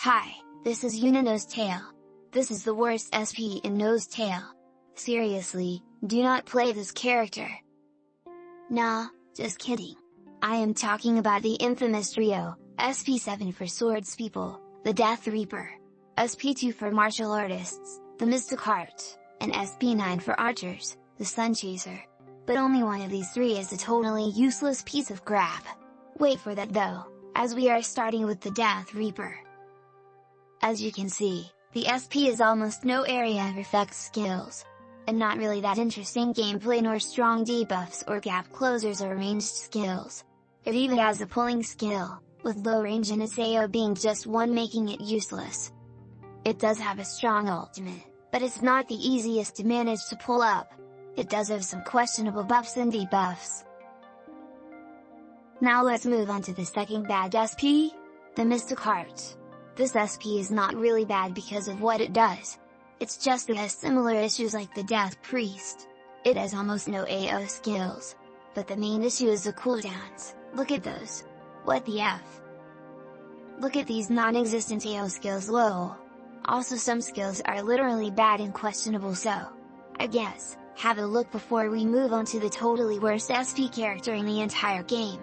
Hi, this is Yuna NosTale. This is the worst SP in NosTale. Seriously, do not play this character. Nah, just kidding. I am talking about the infamous trio, SP7 for swordspeople, the Death Reaper, SP2 for martial artists, the Mystic Heart, and SP9 for archers, the Sunchaser. But only one of these three is a totally useless piece of crap. Wait for that though, as we are starting with the Death Reaper. As you can see, the SP is almost no area of effect skills, and not really that interesting gameplay nor strong debuffs or gap closers or ranged skills. It even has a pulling skill, with low range and its AO being just 1 making it useless. It does have a strong ultimate, but it's not the easiest to manage to pull up. It does have some questionable buffs and debuffs. Now let's move on to the second bad SP, the Mystic Heart. This SP is not really bad because of what it does. It's just it has similar issues like the Death Priest. It has almost no AO skills. But the main issue is the cooldowns. Look at those. What the F? Look at these non-existent AO skills, lol. Also some skills are literally bad and questionable, so I guess, have a look before we move on to the totally worst SP character in the entire game.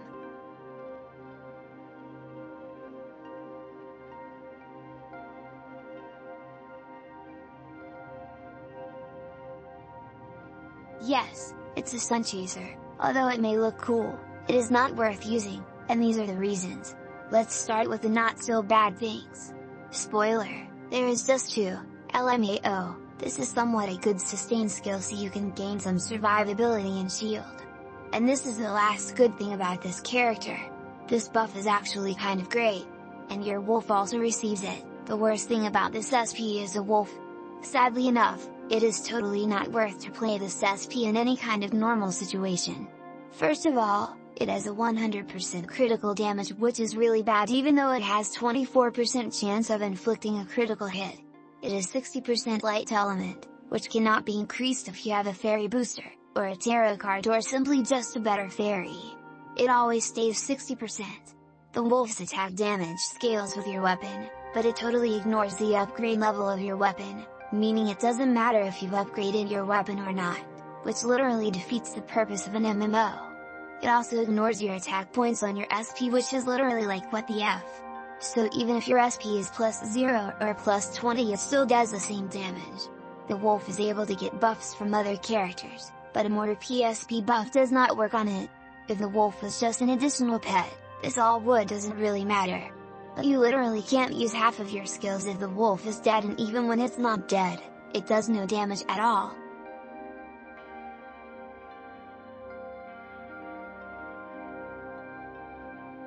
Yes, it's a Sunchaser. Although it may look cool, it is not worth using, and these are the reasons. Let's start with the not so bad things. Spoiler, there is just 2, LMAO, this is somewhat a good sustain skill so you can gain some survivability and shield. And this is the last good thing about this character. This buff is actually kind of great, and your wolf also receives it. The worst thing about this SP is the wolf. Sadly enough, it is totally not worth to play this SP in any kind of normal situation. First of all, it has a 100% critical damage, which is really bad even though it has 24% chance of inflicting a critical hit. It is 60% light element, which cannot be increased if you have a fairy booster, or a tarot card or simply just a better fairy. It always stays 60%. The wolf's attack damage scales with your weapon, but it totally ignores the upgrade level of your weapon, meaning it doesn't matter if you've upgraded your weapon or not, which literally defeats the purpose of an MMO. It also ignores your attack points on your SP, which is literally like what the F. So even if your SP is +0 or +20, it still does the same damage. The wolf is able to get buffs from other characters, but a more PSP buff does not work on it. If the wolf was just an additional pet, this all would doesn't really matter. But you literally can't use half of your skills if the wolf is dead, and even when it's not dead, it does no damage at all.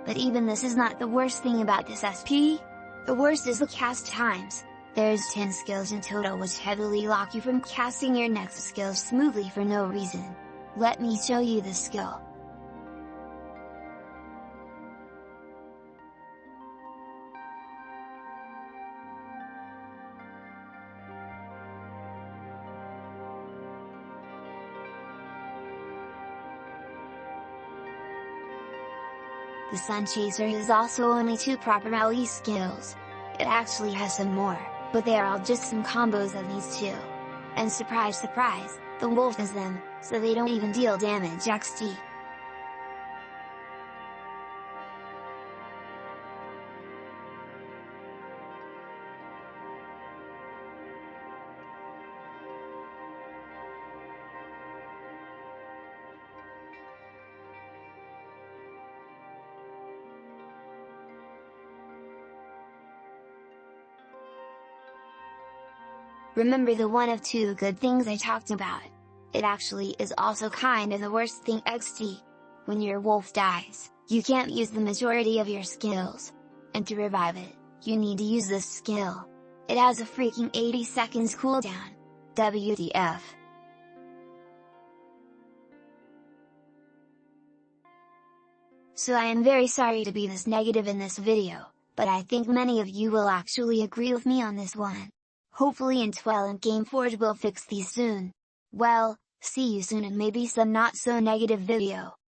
But even this is not the worst thing about this SP. The worst is the cast times. There's 10 skills in total which heavily lock you from casting your next skill smoothly for no reason. Let me show you the skill. The Sunchaser has also only 2 proper AOE skills. It actually has some more, but they are all just some combos of these 2. And surprise surprise, the wolf has them, so they don't even deal damage XD. Remember the one of 2 good things I talked about. It actually is also kind of the worst thing XD. When your wolf dies, you can't use the majority of your skills. And to revive it, you need to use this skill. It has a freaking 80 seconds cooldown. WTF. So I am very sorry to be this negative in this video, but I think many of you will actually agree with me on this one. Hopefully NosTale and Gameforge will fix these soon. Well, see you soon in maybe some not so negative video.